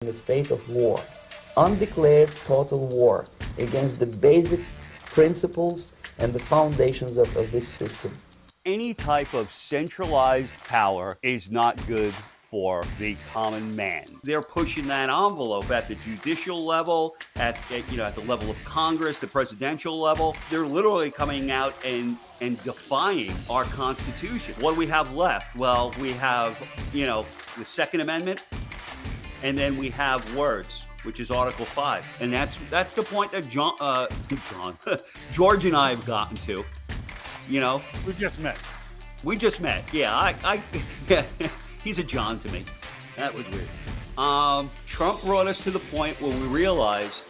in a state of war, undeclared total war against the basic principles and the foundations of this system. Any type of centralized power is not good for the common man. They're pushing that envelope at the judicial level, at the level of Congress, the presidential level. They're literally coming out and defying our Constitution. What do we have left? Well, we have, the Second Amendment, and then we have words, which is Article 5. And that's the point that George and I have gotten to. We just met. Yeah, he's a John to me. That was weird. Trump brought us to the point where we realized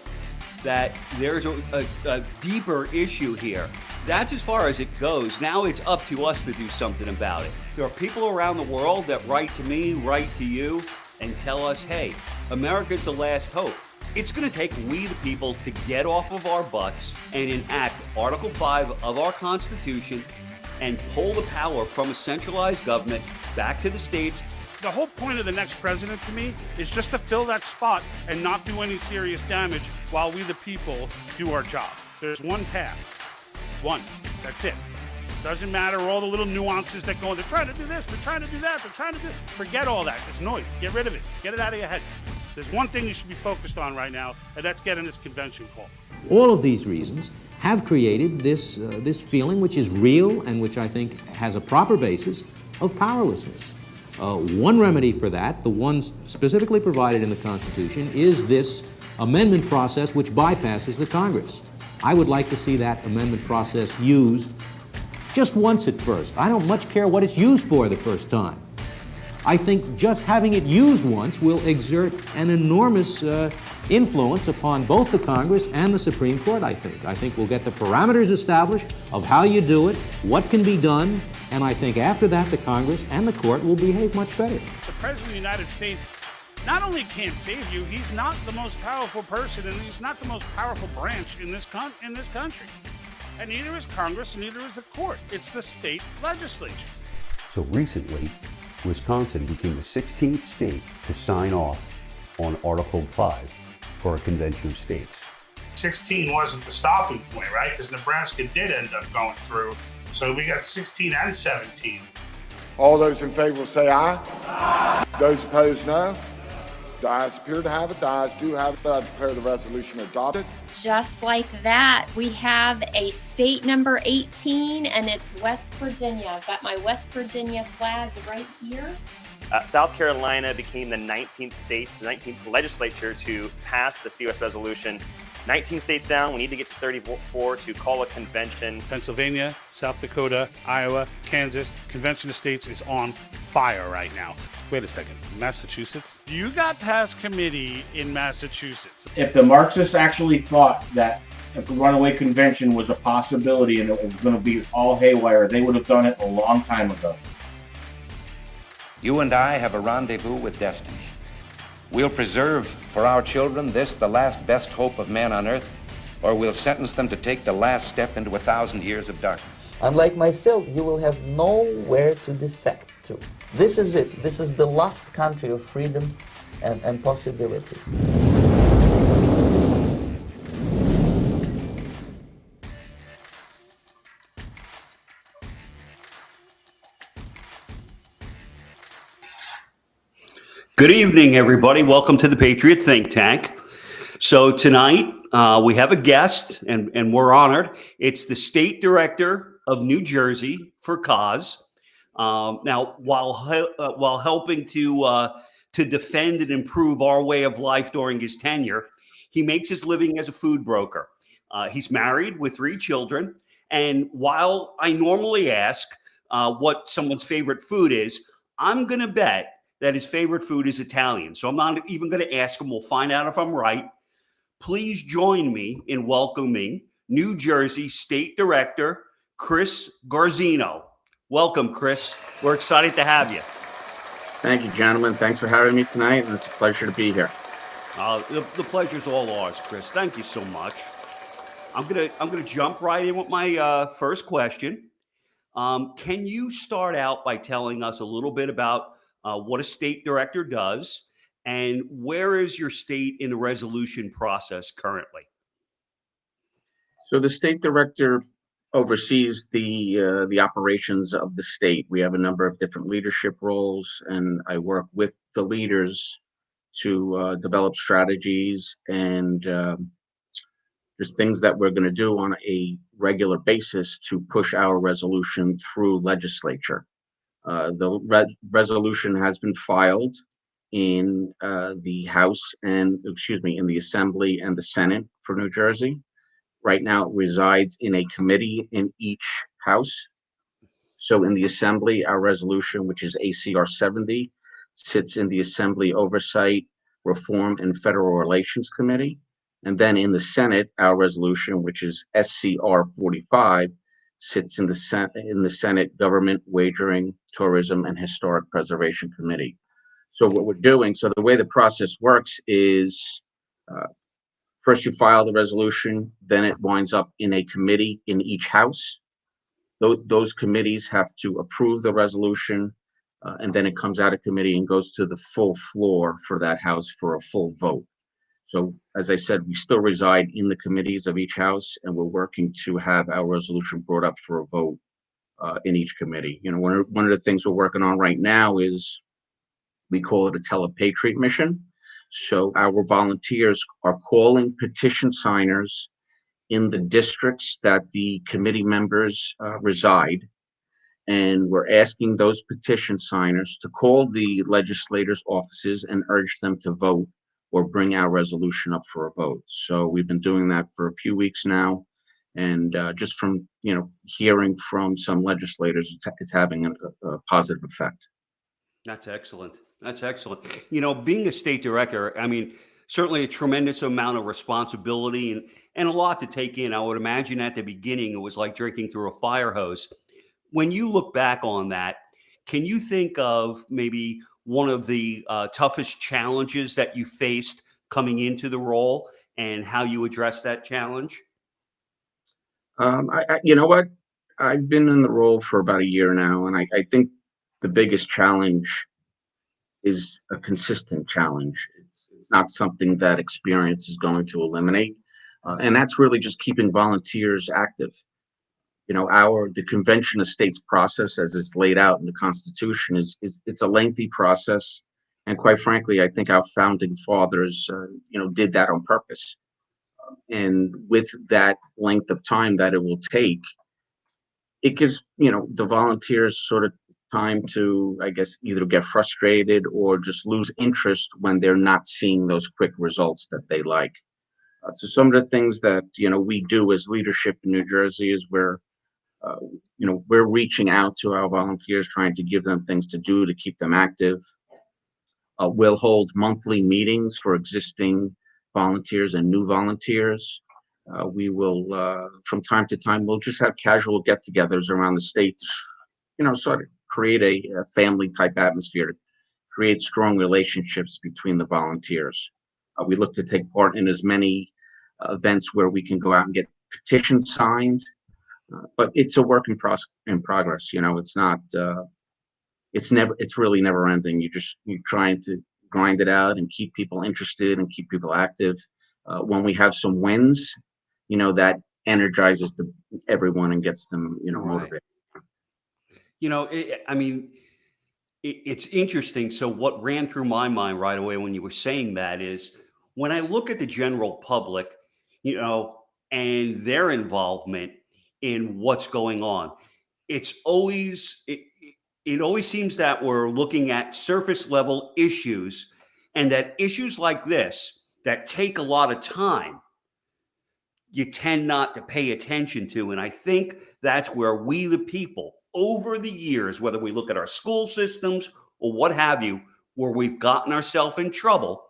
that there's a deeper issue here. That's as far as it goes. Now it's up to us to do something about it. There are people around the world that write to me, write to you, and tell us, hey, America's the last hope. It's going to take we, the people, to get off of our butts and enact Article 5 of our Constitution and pull the power from a centralized government back to the states. The whole point of the next president, to me, is just to fill that spot and not do any serious damage while we, the people, do our job. There's one path. One. That's it. Doesn't matter all the little nuances that go on. They're trying to do this, they're trying to do that, they're trying to do... Forget all that. It's noise. Get rid of it. Get it out of your head. There's one thing you should be focused on right now, and that's getting this convention called. All of these reasons have created this feeling, which is real and which I think has a proper basis, of powerlessness. One remedy for that, the one specifically provided in the Constitution, is this amendment process which bypasses the Congress. I would like to see that amendment process used just once at first. I don't much care what it's used for the first time. I think just having it used once will exert an enormous influence upon both the Congress and the Supreme Court, I think. I think we'll get the parameters established of how you do it, what can be done, and I think after that the Congress and the court will behave much better. The President of the United States not only can't save you, he's not the most powerful person, and he's not the most powerful branch in this country. And neither is Congress, and neither is the court. It's the state legislature. So recently, Wisconsin became the 16th state to sign off on Article 5 for a convention of states. 16 wasn't the stopping point, right? Because Nebraska did end up going through. So we got 16 and 17. All those in favor will say aye. Aye. Those opposed, no. The ayes appear to have it. The ayes do have it. I declare the resolution adopted. Just like that, we have a state number 18, and it's West Virginia. I've got my West Virginia flag right here. South Carolina became the 19th state, the 19th legislature to pass the COS resolution. 19 states down, we need to get to 34 to call a convention. Pennsylvania, South Dakota, Iowa, Kansas, convention of states is on fire right now. Wait a second, Massachusetts? You got past committee in Massachusetts. If the Marxists actually thought that if the runaway convention was a possibility and it was going to be all haywire, they would have done it a long time ago. You and I have a rendezvous with destiny. We'll preserve for our children this, the last best hope of man on earth, or we'll sentence them to take the last step into 1,000 years of darkness. Unlike myself, you will have nowhere to defect to. This is it. This is the last country of freedom and possibility. Good evening, everybody. Welcome to the Patriot Think Tank. So tonight we have a guest, and we're honored. It's the State Director of New Jersey for cause. Now, while helping to defend and improve our way of life during his tenure, he makes his living as a food broker. He's married with 3 children, and while I normally ask what someone's favorite food is, I'm going to bet that his favorite food is Italian. So I'm not even going to ask him. We'll find out if I'm right. Please join me in welcoming New Jersey State Director Chris Garzino. Welcome, Chris. We're excited to have you. Thank you, gentlemen. Thanks for having me tonight, and it's a pleasure to be here. The pleasure's all ours, Chris. Thank you so much. I'm gonna jump right in with my first question. Can you start out by telling us a little bit about what a state director does And where is your state in the resolution process currently? So the state director oversees the operations of the state. We have a number of different leadership roles, and I work with the leaders to develop strategies and there's things that we're going to do on a regular basis to push our resolution through legislature. The resolution has been filed in the House and, excuse me, in the Assembly and the Senate for New Jersey. Right now, it resides in a committee in each House. So in the Assembly, our resolution, which is ACR 70, sits in the Assembly Oversight, Reform, and Federal Relations Committee. And then in the Senate, our resolution, which is SCR 45, sits in the Senate Government, Wagering, Tourism, and Historic Preservation Committee. So what we're doing, so the way the process works is first you file the resolution, then it winds up in a committee in each House. Those committees have to approve the resolution, and then it comes out of committee and goes to the full floor for that House for a full vote. So as I said, we still reside in the committees of each House, and we're working to have our resolution brought up for a vote in each committee. You know, one of the things we're working on right now is we call it a telepatriot mission. So our volunteers are calling petition signers in the districts that the committee members reside. And we're asking those petition signers to call the legislators' offices and urge them to vote or bring our resolution up for a vote. So we've been doing that for a few weeks now. And just from, hearing from some legislators, it's having a positive effect. That's excellent. That's excellent. Being a state director, I mean, certainly a tremendous amount of responsibility and a lot to take in. I would imagine at the beginning, it was like drinking through a fire hose. When you look back on that, can you think of maybe one of the toughest challenges that you faced coming into the role and how you addressed that challenge? You know what? I've been in the role for about a year now, and I think the biggest challenge is a consistent challenge. It's not something that experience is going to eliminate, and that's really just keeping volunteers active. The Convention of States process, as it's laid out in the Constitution, is it's a lengthy process, and quite frankly, I think our founding fathers, did that on purpose. And with that length of time that it will take, it gives the volunteers sort of time to, I guess, either get frustrated or just lose interest when they're not seeing those quick results that they like. So some of the things that we do as leadership in New Jersey is we're reaching out to our volunteers, trying to give them things to do to keep them active. We'll hold monthly meetings for existing volunteers and new volunteers. We will, from time to time, we'll just have casual get-togethers around the state to, sort of create a family-type atmosphere, to create strong relationships between the volunteers. We look to take part in as many events where we can go out and get petitions signed. But it's a work in progress. It's not. It's really never ending. You're trying to grind it out and keep people interested and keep people active. When we have some wins, that energizes everyone and gets them, motivated. It's interesting. So what ran through my mind right away when you were saying that is when I look at the general public, and their involvement in what's going on. It always seems that we're looking at surface level issues, and that issues like this that take a lot of time, you tend not to pay attention to. And I think that's where we, the people, over the years, whether we look at our school systems or what have you, where we've gotten ourselves in trouble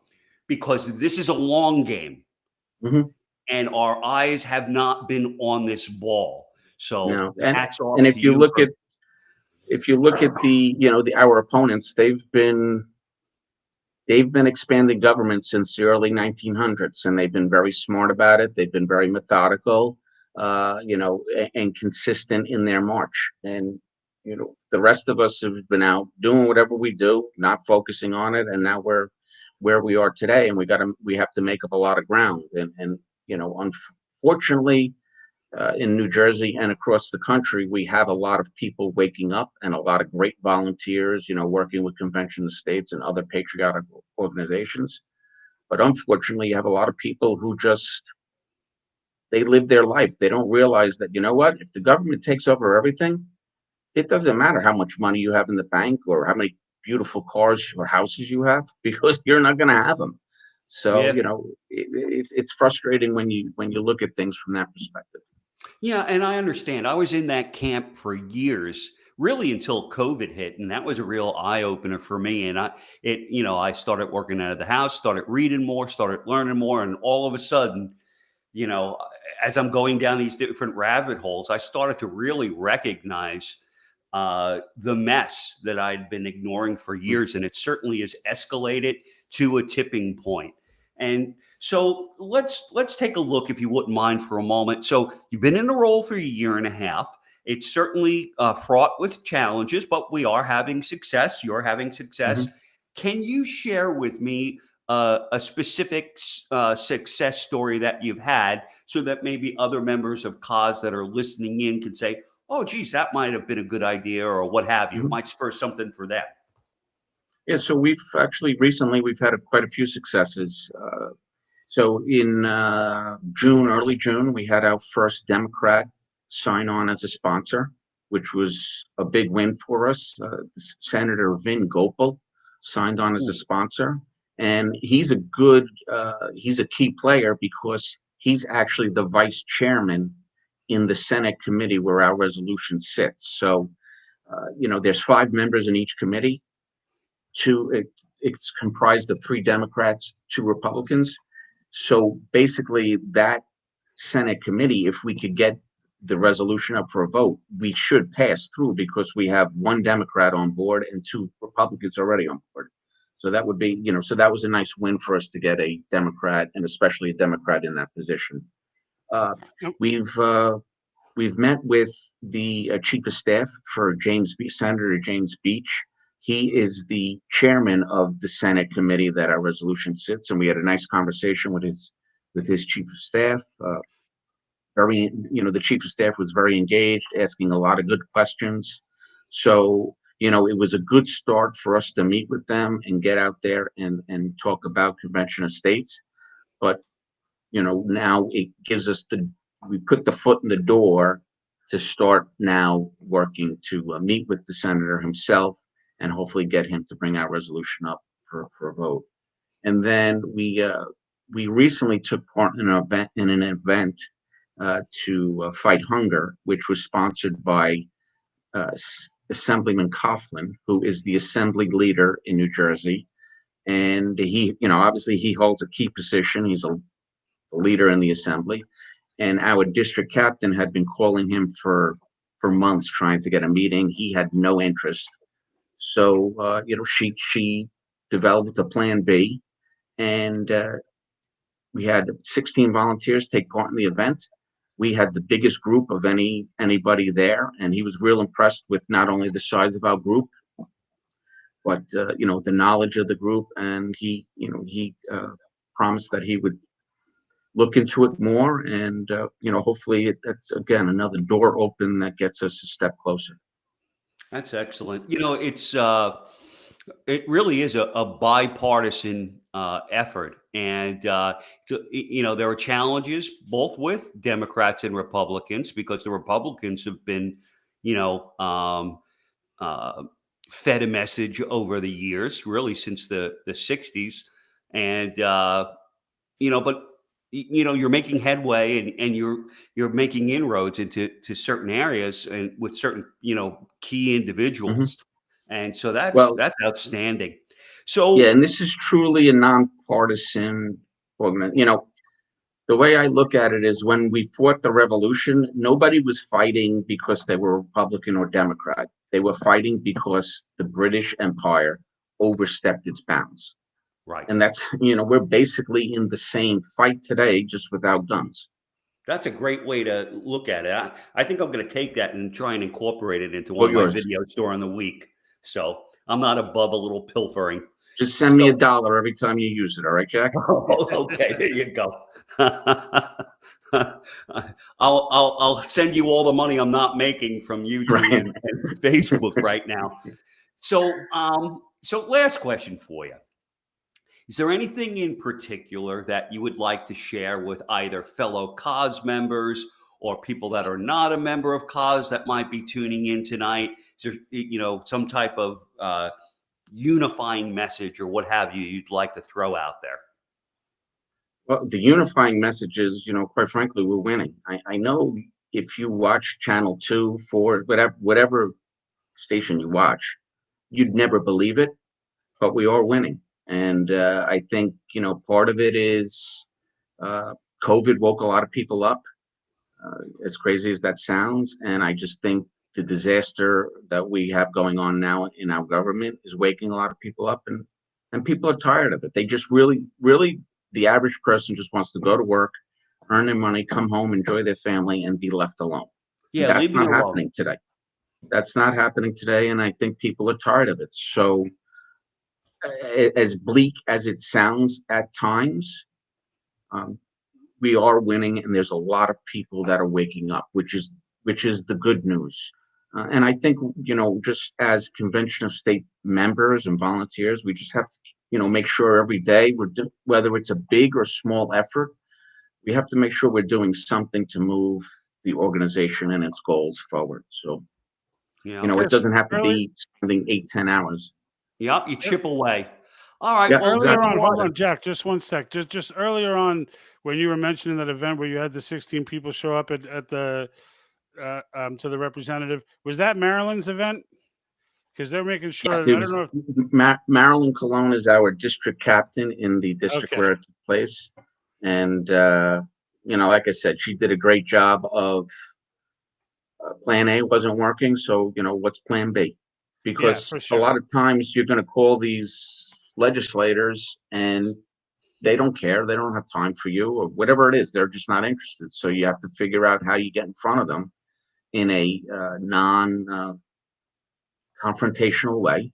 because this is a long game. Mm-hmm. And our eyes have not been on this ball. So hats off and if to you you look for- at our opponents, they've been expanding government since the early 1900s, and they've been very smart about it. They've been very methodical, and consistent in their march. And the rest of us have been out doing whatever we do, not focusing on it, and now we're where we are today, and we have to make up a lot of ground. And unfortunately, in New Jersey and across the country, we have a lot of people waking up and a lot of great volunteers, working with Convention of States and other patriotic organizations. But unfortunately, you have a lot of people who they live their life. They don't realize that, if the government takes over everything, it doesn't matter how much money you have in the bank or how many beautiful cars or houses you have, because you're not going to have them. So, Yeah. it's frustrating when you look at things from that perspective. Yeah, and I understand. I was in that camp for years, really until COVID hit, and that was a real eye opener for me. And I started working out of the house, started reading more, started learning more, and all of a sudden, you know, as I'm going down these different rabbit holes, I started to really recognize the mess that I'd been ignoring for years, and it certainly has escalated to a tipping point. And so let's take a look, if you wouldn't mind, for a moment. So you've been in the role for a year and a half. It's certainly fraught with challenges, but we are having success. You're having success. Mhm. Can you share with me a specific success story that you've had, so that maybe other members of cause that are listening in can say, "Oh, geez, that might have been a good idea," or what have you? It Mhm. might spur something for them. Yeah, so we've actually recently we've had quite a few successes. So in early June, we had our first Democrat sign on as a sponsor, which was a big win for us. Senator Vin Gopal signed on as a sponsor, and he's a key player because he's actually the vice chairman in the Senate committee where our resolution sits. So, there's 5 members in each committee. It's comprised of 3 Democrats, 2 Republicans. So basically, that Senate committee, if we could get the resolution up for a vote, we should pass through because we have 1 Democrat on board and 2 Republicans already on board. So that would be, so that was a nice win for us to get a Democrat, and especially a Democrat in that position. Uh, Yep. we've met with the chief of staff for Senator James Beach. He is the chairman of the Senate committee that our resolution sits, and we had a nice conversation with his chief of staff. The chief of staff was very engaged, asking a lot of good questions. So, it was a good start for us to meet with them and get out there and talk about Convention of States. But, now it gives us we put the foot in the door to start now working to meet with the senator himself and hopefully get him to bring our resolution up for a vote. And then we recently took part in an event to fight hunger, which was sponsored by Assemblyman Coughlin, who is the assembly leader in New Jersey. And he, obviously he holds a key position. He's a leader in the assembly. And our district captain had been calling him for months trying to get a meeting. He had no interest. So, she developed a plan B, and we had 16 volunteers take part in the event. We had the biggest group of anybody there, and he was real impressed with not only the size of our group, but the knowledge of the group. And he promised that he would look into it more, and hopefully that's again another door open that gets us a step closer. That's excellent. It really is a bipartisan effort, and there are challenges both with Democrats and Republicans, because the Republicans have been, you know, um, uh, fed a message over the years, really since the '60s, and but you're making headway, and you're making inroads into certain areas and with certain key Mhm. individuals, and so that's Well, outstanding. yeah, So and this is truly a nonpartisan organization. The way I look at it is when we fought the revolution, nobody was fighting because they were Republican or Democrat. They were fighting because the British Empire overstepped its bounds. right, And that's, we're basically in the same fight today, just without guns. that's a great way to look at it. I think I'm going to take that and try and incorporate it into one All of my yours. videos during the week. So I'm not above a little pilfering. Just send me $1 every time you use it. All right, Jack? Oh, okay, there you go. I'll send you all the money I'm not making from YouTube Right. and Facebook right now. So last question for you. Is there anything in particular that you would like to share with either fellow cause members or people that are not a member of cause that might be tuning in tonight? Is there, some type of unifying message or what have you you'd like to throw out there? Well, the unifying message is, quite frankly, we're winning. I know if you watch Channel 2, 4, whatever station you watch, you'd never believe it, but we are winning. And I think, part of it is COVID woke a lot of people up, as crazy as that sounds. And I just think the disaster that we have going on now in our government is waking a lot of people up, and people are tired of it. They just really, the average person just wants to go to work, earn their money, come home, enjoy their family, and be left alone. Yeah, That's leave me not alone. happening today. That's not happening today, and I think people are tired of it. So, as bleak as it sounds at times, we are winning, and there's a lot of people that are waking up, which is the good news. And I think, just as Convention of State members and volunteers, we just have to, make sure every day whether it's a big or small effort, we have to make sure we're doing something to move the organization and its goals forward. So, Yeah. it doesn't have to Earlier- be spending 8-10 hours. Yep, you chip away. All right. Yeah, Well, Earlier exactly. on, hold on, Jack, just one sec. Just earlier on, when you were mentioning that event where you had the 16 people show up at the to the representative, was that Maryland's event? Because they're making sure. Yes, I don't know if Marilyn Colon is our district captain in the district Okay. where it took place. And, like I said, she did a great job of plan A wasn't working. So, what's plan B? Because for a sure. lot of times you're going to call these legislators and they don't care. They don't have time for you or whatever it is. They're just not interested. So you have to figure out how you get in front of them in a confrontational way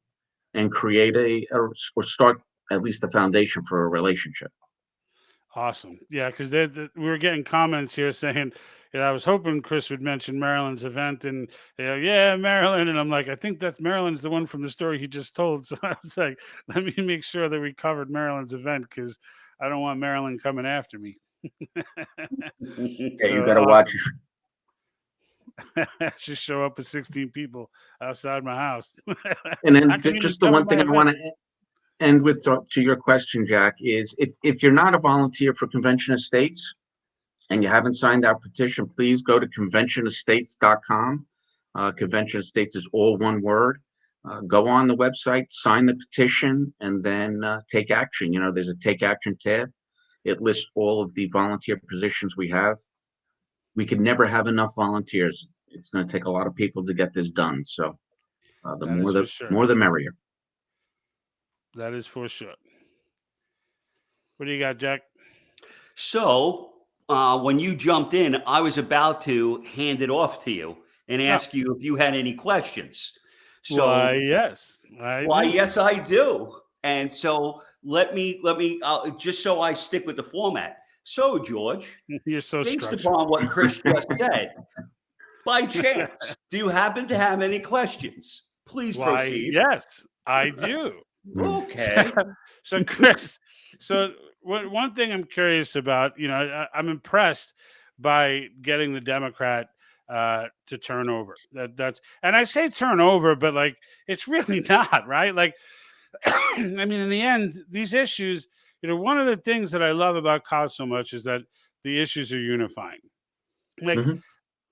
and create or start at least the foundation for a relationship. Awesome. Yeah, because we were getting comments here saying, I was hoping Chris would mention Maryland's event, and yeah, Maryland, and I'm like, I think that Maryland's the one from the story he just told. So I was like, let me make sure that we covered Maryland's event because I don't want Maryland coming after me. Yeah, you got to watch. Just show up with 16 people outside my house. And then I can just even the cover one thing my I want event. to end with to your question, Jack, is if you're not a volunteer for Convention of States and you haven't signed our petition, please go to conventionofstates.com. Convention of States is all one word. Go on the website, sign the petition, and then take action. There's a take action tab. It lists all of the volunteer positions we have. We could never have enough volunteers. It's going to take a lot of people to get this done. So the That more is the for sure. more the merrier. That is for sure. What do you got, Jack? So when you jumped in, I was about to hand it off to you and ask you if you had any questions. So Why, yes. yes, I do. And so let me just so I stick with the format. So, George, You're so based structured. upon what Chris just said, by chance, do you happen to have any questions? Please Why, proceed. yes, I do. Okay. So, Chris, one thing I'm curious about, I'm impressed by getting the Democrat to turn over. That's, and I say turn over, but like it's really not, right? Like, I mean, in the end, these issues, one of the things that I love about cause so much is that the issues are unifying. Like,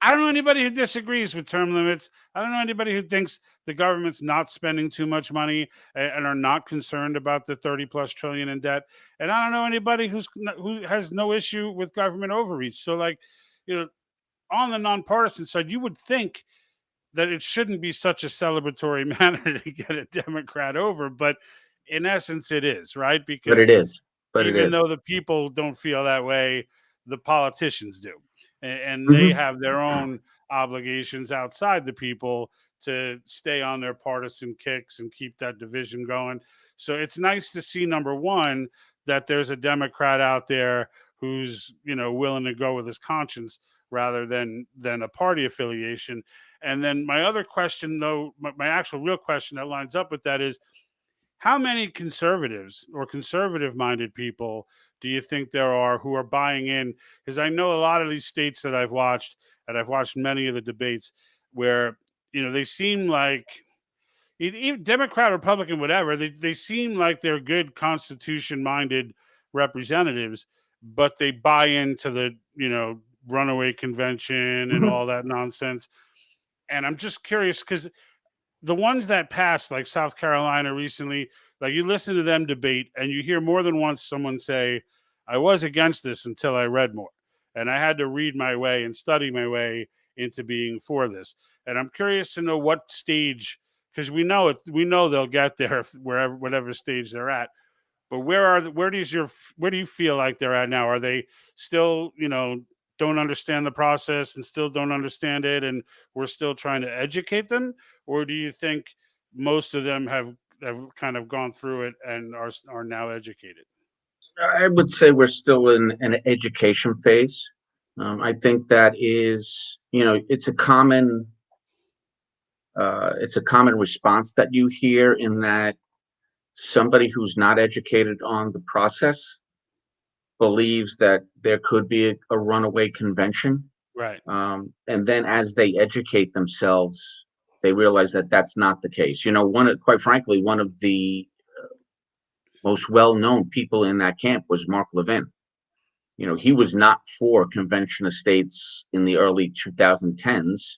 I don't know anybody who disagrees with term limits. I don't know anybody who thinks the government's not spending too much money and are not concerned about the 30+ trillion in debt. And I don't know anybody who has no issue with government overreach. So, like, on the nonpartisan side, you would think that it shouldn't be such a celebratory manner to get a Democrat over, but in essence, it is, right? Because But it is. Even though the people don't feel that way, the politicians do. And they have their own obligations outside the people to stay on their partisan kicks and keep that division going. So it's nice to see, number one, that there's a Democrat out there who's, willing to go with his conscience rather than a party affiliation. And then my other question, though, my actual real question that lines up with that is, how many conservatives or conservative minded people do you think there are who are buying in? Because I know a lot of these states that I've watched, and I've watched many of the debates where, they seem like, even Democrat, Republican, whatever, they seem like they're good constitution minded representatives, but they buy into the, runaway convention and Mhm. all that nonsense. And I'm just curious because the ones that passed, like South Carolina recently, like you listen to them debate and you hear more than once someone say, I was against this until I read more. And I had to read my way and study my way into being for this. And I'm curious to know what stage, because we know they'll get there wherever, whatever stage they're at. But where do you feel like they're at now? Are they still, don't understand the process and still don't understand it, and we're still trying to educate them? Or do you think most of them have kind of gone through it and are now educated? I would say we're still in an education phase. I think that is, it's a common response that you hear, in that somebody who's not educated on the process believes that there could be a runaway convention. Right. And then as they educate themselves, they realize that that's not the case. Quite frankly, one of the most well-known people in that camp was Mark Levin. He was not for convention of states in the early 2010s,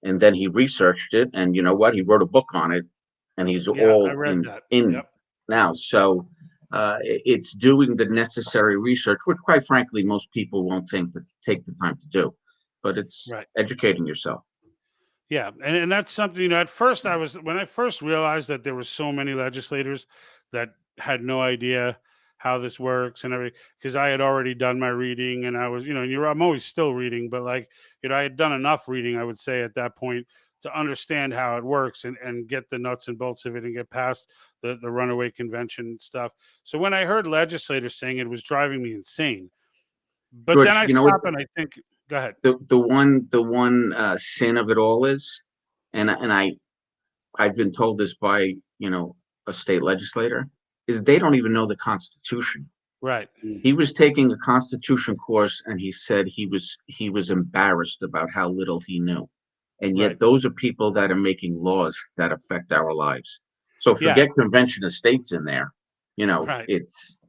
and then he researched it, and you know what? He wrote a book on it, and he's Yeah, I all read that. in Yep. now. So it's doing the necessary research, which, quite frankly, most people won't take the time to do. But it's Right. educating yourself. Yeah, and that's something, at first when I first realized that there were so many legislators that had no idea how this works and everything, because I had already done my reading and I was, I'm always still reading, but like, I had done enough reading, I would say, at that point to understand how it works and get the nuts and bolts of it and get past the runaway convention stuff. So when I heard legislators saying it was driving me insane. But then George, I you know what? stop and I think, go ahead. The one sin of it all is, and I've been told this by a state legislator, is they don't even know the Constitution. Right. He was taking a Constitution course, and he said he was embarrassed about how little he knew, and yet Right. those are people that are making laws that affect our lives. So Yeah. forget convention of states in there. Right. It's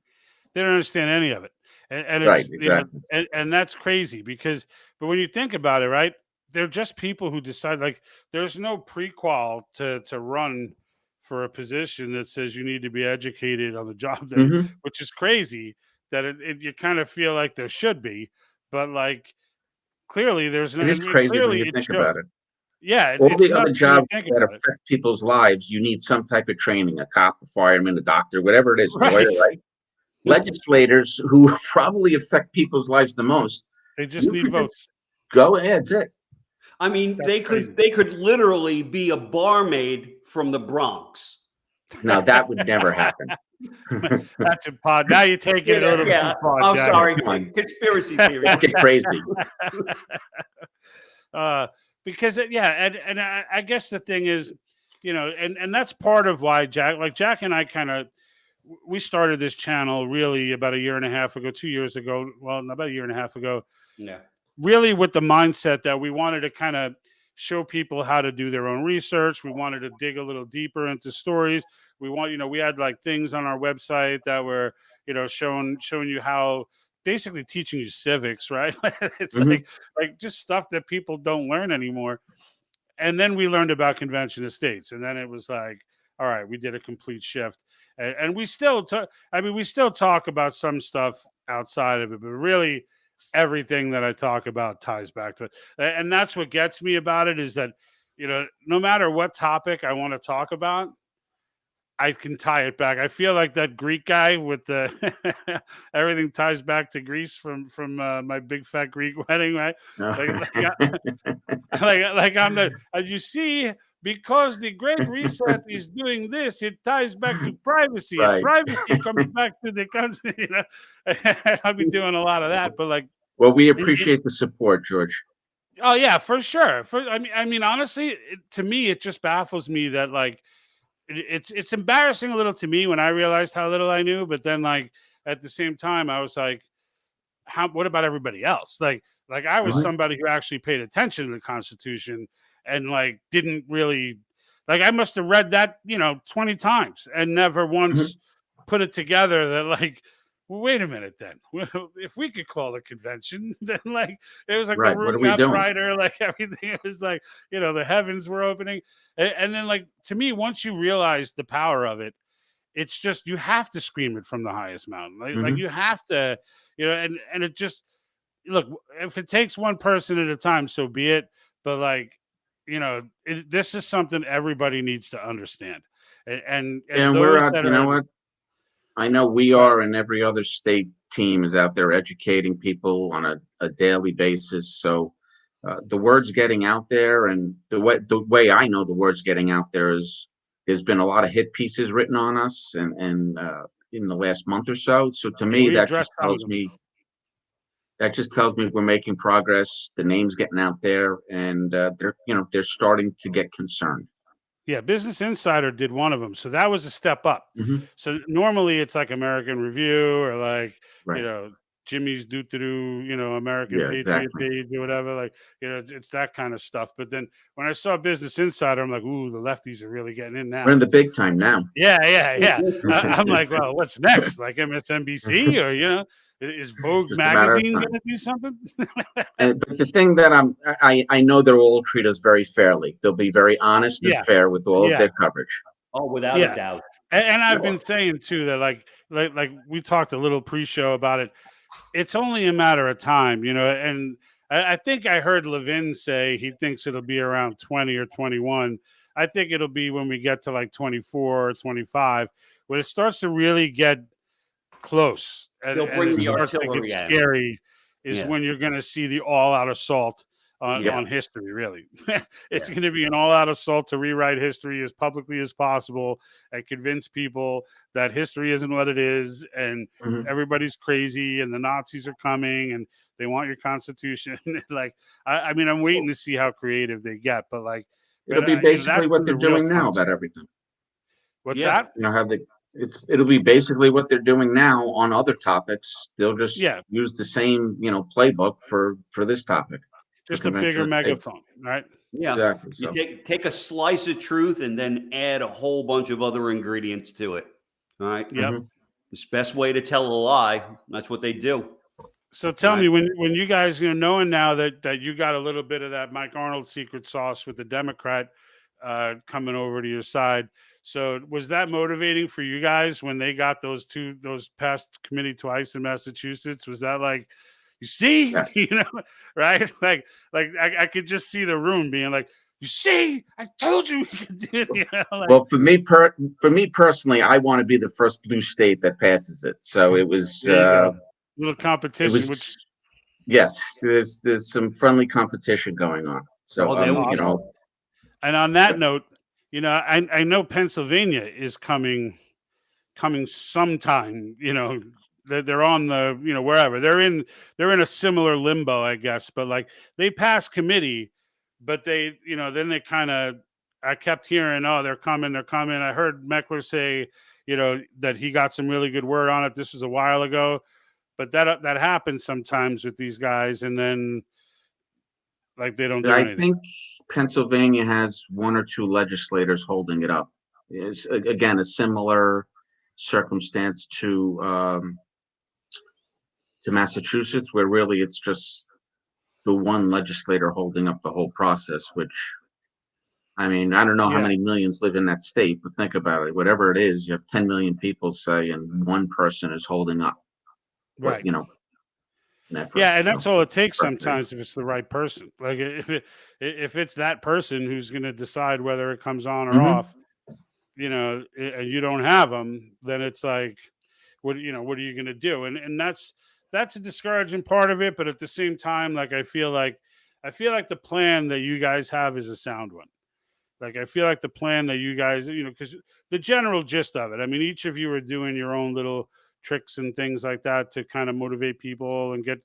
They don't understand any of it. And right, it's, exactly. and that's crazy but when you think about it, right, they're just people who decide, like, there's no prequal to run for a position that says you need to be educated on the job Hmm. which is crazy that you kind of feel like there should be, but like clearly there's no, It I is mean, crazy when clearly you it think shows. about it. Yeah, All it's the other nuts when you jobs think that about it. affect people's lives, you need some type of training: a cop, a fireman, a doctor, whatever it is, a lawyer, Right. right? Legislators, who probably affect people's lives the most, They just you need could just votes. go ahead. That's it. I mean, That's crazy. they could literally be a barmaid from the Bronx. Now that would never happen. That's a pod. Now you're taking it a little too far, I'm Jack. sorry. Come on. Conspiracy theory. Don't get crazy. Because and I guess the thing is, and that's part of why Jack and I kind of, we started this channel really about a year and a half ago, 2 years ago. Well, about a year and a half ago, Yeah. really with the mindset that we wanted to kind of show people how to do their own research. We wanted to dig a little deeper into stories. We had like things on our website that were, showing you how, basically teaching you civics, right? It's Mhm. like just stuff that people don't learn anymore. And then we learned about convention of states, and then it was like, all right, we did a complete shift, and we still we still talk about some stuff outside of it, but really everything that I talk about ties back to it. And that's what gets me about it, is that, no matter what topic I want to talk about, I can tie it back. I feel like that Greek guy with the everything ties back to Greece from my big fat Greek wedding, right? Like, like I'm the, you see because the Great Reset is doing this, it ties back to privacy, and Right. privacy comes back to the country. You know, I'll be doing a lot of that, but like, Well, we and- appreciate the support, George. oh yeah, for sure. I mean, honestly, to me, it just baffles me that like it's embarrassing a little to me when I realized how little I knew, but then like at the same time, I was like, how? What about everybody else? Like I was Mhm. somebody who actually paid attention to the Constitution and like didn't really like I must have read that 20 times and never once Mhm. put it together that like. Well, wait a minute then. If we could call a convention, then like it was like the Right. What room are we got doing? brighter, like everything. It was like, the heavens were opening. And then like to me, once you realize the power of it, it's just you have to scream it from the highest mountain. Like Mhm. you have to, and it just look, if it takes one person at a time, so be it. But like, this is something everybody needs to understand. And And we're those out, that you know are what? I know we right, are, and every other state team is out there educating people on a daily basis. So the word's getting out there, and the way I know the word's getting out there is there's been a lot of hit pieces written on us, and in the last month or so. So to yeah, me, we addressed some of them. That just tells me we're making progress. The name's getting out there, and they're starting to get concerned. Yeah, Business Insider did one of them, so that was a step up. Hmm. So normally it's like American Review or like you Right. know Jimmy's Doo Doo Doo, American Yeah. Patriot Exactly. Page or whatever. Like it's that kind of stuff. But then when I saw Business Insider, I'm like, ooh, the lefties are really getting in We're in now. the big time now. Yeah, yeah, yeah. I'm like, well, what's next? Like MSNBC or is Vogue Just a matter of magazine time. gonna do something? But the thing that I know they'll all treat us very fairly. They'll be very honest and Yeah, fair with all of yeah, their coverage. Oh, without a yeah. doubt. And I've been Sure. saying too that like we talked a little pre-show about it. It's only a matter of time, and I think I heard Levin say he thinks it'll be around 20 or 21. I think it'll be when we get to like 24 or 25, when it starts to really get close and, They'll and bring it the starts to get artillery in. scary is Yeah. when you're going to see the all-out assault Yeah. on history, really. It's Yeah. going to be an all-out assault to rewrite history as publicly as possible and convince people that history isn't what it is and Mhm. everybody's crazy and the Nazis are coming and they want your constitution. Like, I mean, I'm waiting to see how creative they get, but like, It'll be that's basically what when the they're real doing now fun about starts. everything. What's Yeah. that? You know how it'll be basically what they're doing now on other topics. They'll just Yeah, use the same, playbook for this topic, for just a bigger convention of state. megaphone, right? Yeah. Exactly. You So take a slice of truth and then add a whole bunch of other ingredients to it. All right. Yep. mhm. It's the best way to tell a lie. That's what they do. So All tell right. me, when you guys, knowing now that you got a little bit of that Mike Arnold secret sauce with the Democrat coming over to your side. So was that motivating for you guys when they got those passed committee twice in Massachusetts? Was that like, you see, Yes. right? Like I could just see the room being like, you see, I told you we could do it. Like, Well, for me personally, I want to be the first blue state that passes it. So it was there you go, little it competition, which was yes. There's some friendly competition going on. So Oh, there we awesome. go. And on that note, I know Pennsylvania is coming sometime. They're on the wherever they're in a similar limbo, I guess. But like they passed committee, but they then they kind of I kept hearing, oh, they're coming, they're coming. I heard Meckler say that he got some really good word on it. This was a while ago, but that happens sometimes with these guys, and then like they don't do I anything. think Pennsylvania has one or two legislators holding it up. It's again a similar circumstance to Massachusetts, where really it's just the one legislator holding up the whole process. Which I mean, I don't know how Yeah, many millions live in that state, but think about it. Whatever it is, you have 10 million people say, and one person is holding up what right. an effort. Yeah, and So that's all it it's takes frustrating. sometimes if it's the right person. Like if it's that person who's going to decide whether it comes on or Hmm. off, and you don't have them, then it's like, what are you going to do? And that's a discouraging part of it. But at the same time, like I feel like the plan that you guys have is a sound one. Like, I feel like the plan that you guys, because the general gist of it, I mean, each of you are doing your own little tricks and things like that to kind of motivate people and get,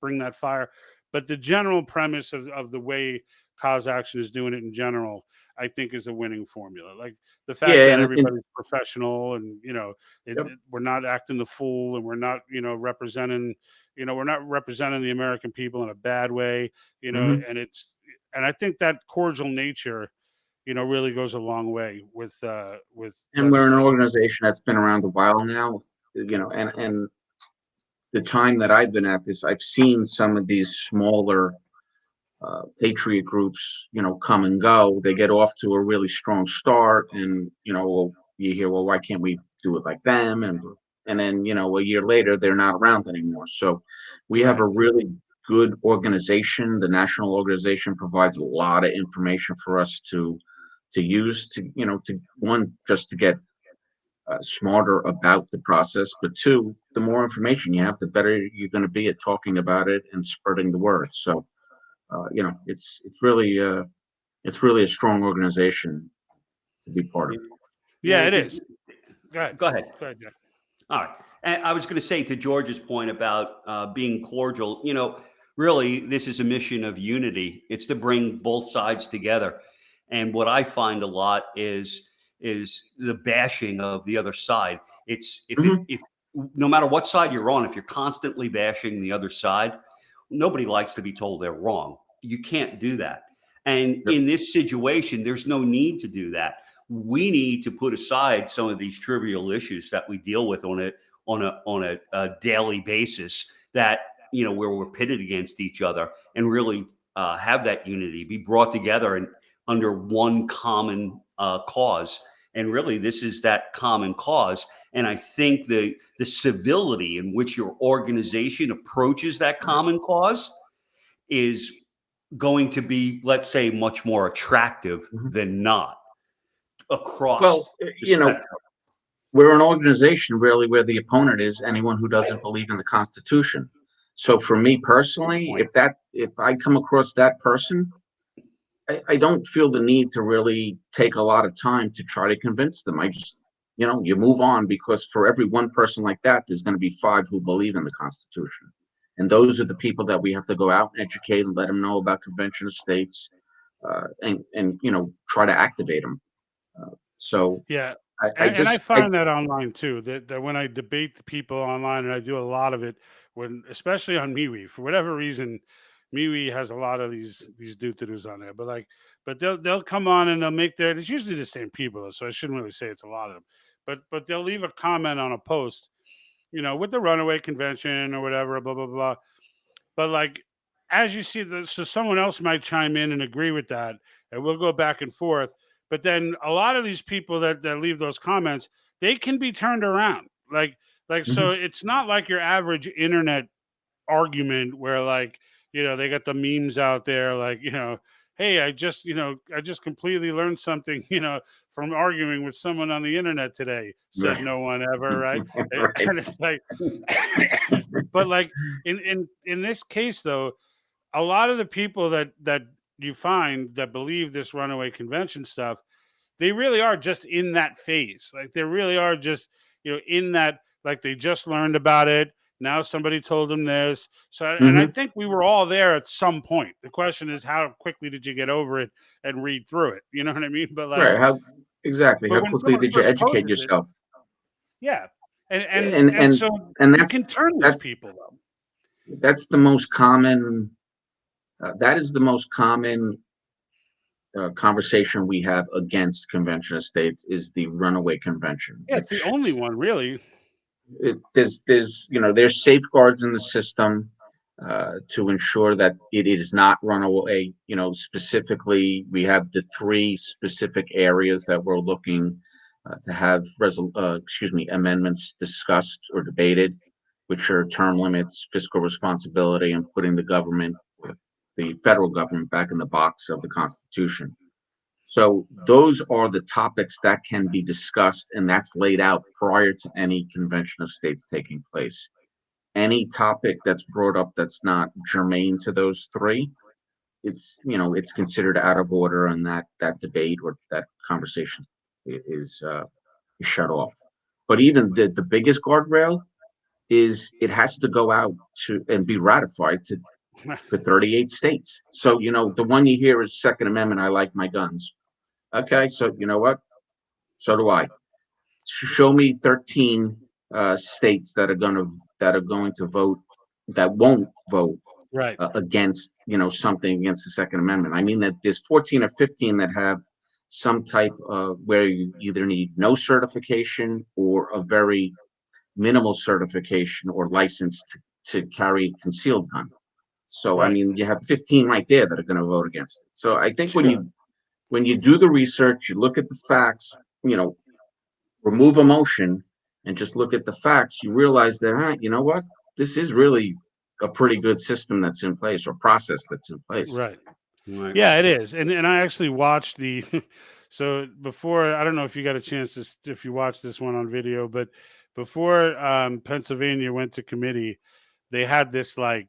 bring that fire. But the general premise of the way cause action is doing it in general, I think, is a winning formula. Like the fact Yeah, that and everybody's professional and, yep. we're not acting the fool, and we're not, representing, we're not representing the American people in a bad way, Mhm. and I think that cordial nature, really goes a long way with And we're an legislating. organization that's been around a while now, and the time that I've been at this, I've seen some of these smaller patriot groups, come and go. They get off to a really strong start, and well, you hear, well, why can't we do it like them? And then a year later, they're not around anymore. So we have Right. a really good organization. The national organization provides a lot of information for us to use to to one, just to get smarter about the process, but two, the more information you have, the better you're going to be at talking about it and spreading the word. So it's really a strong organization to be part of. Yeah, Yeah, it is. Go ahead. go ahead. Go ahead, Jeff. All right. And I was going to say, to George's point about being cordial, really, this is a mission of unity. It's to bring both sides together. And what I find a lot is the bashing of the other side. It's Mhm. if no matter what side you're on, if you're constantly bashing the other side, nobody likes to be told they're wrong. You can't do that. And Yep. in this situation, there's no need to do that. We need to put aside some of these trivial issues that we deal with on a daily basis, that where we're pitted against each other, and really have that unity, be brought together and under one common cause. And really, this is that common cause. And I think the civility in which your organization approaches that common cause is going to be, let's say, much more attractive Mhm. than not across Well, the spectrum. we're an organization really where the opponent is anyone who doesn't believe in the Constitution. So for me personally, if I come across that person, I don't feel the need to really take a lot of time to try to convince them. I just, you move on, because for every one person like that, there's going to be five who believe in the Constitution. And those are the people that we have to go out and educate and let them know about Convention of States, and try to activate them. So Yeah. I And I just, I, find that online too, that when I debate the people online, and I do a lot of it, when especially on MeWe, for whatever reason, MeWe has a lot of these doo-doos on there. But they'll come on and they'll make their, it's usually the same people, so I shouldn't really say it's a lot of them. But they'll leave a comment on a post, with the runaway convention or whatever, blah blah blah. But like, as you see, so someone else might chime in and agree with that, and we'll go back and forth. But then a lot of these people that leave those comments, they can be turned around. So Mhm. it's not like your average internet argument where, like, they got the memes out there, like, hey, I just completely learned something, from arguing with someone on the internet today, said Right. no one ever, right? Right. And it's like, but like, in this case though, a lot of the people that you find that believe this runaway convention stuff, they really are just in that phase. Like, they really are just, in that, like, they just learned about it. Now somebody told them this. So, and I Mhm. think we were all there at some point. The question is, how quickly did you get over it and read through it? You know what I mean? But like, Right. How but when quickly someone did you first educate poses it, yourself? yeah. And and And and and so and you can turn these people though. that's the most common. That is the most common conversation we have against Convention of States, is the runaway convention, Yeah, it's the which only one really. there's safeguards in the system to ensure that it is not run away. Specifically, we have the three specific areas that we're looking to have amendments discussed or debated, which are term limits, fiscal responsibility, and putting the federal government back in the box of the Constitution. So those are the topics that can be discussed, and that's laid out prior to any convention of states taking place. Any topic that's brought up that's not germane to those three, it's it's considered out of order, and that debate or that conversation is shut off. But even the biggest guardrail is it has to go out to and be ratified to for 38 states. So the one you hear is Second Amendment. I like my guns. Okay, so you know what? So do I. Show me 13 states that are going to vote that won't vote Right. against something against the Second Amendment. I mean that there's 14 or 15 that have some type of where you either need no certification or a very minimal certification or license to carry concealed gun. So I Right. mean you have 15 right there that are going to vote against it. So I think Sure. when you do the research, you look at the facts, remove emotion and just look at the facts, you realize that, you know what? This is really a pretty good system that's in place or process that's in place. Right. Right. Yeah, it is. And I actually watched the so before, I don't know if you got a chance if you watched this one on video, but before Pennsylvania went to committee, they had this like,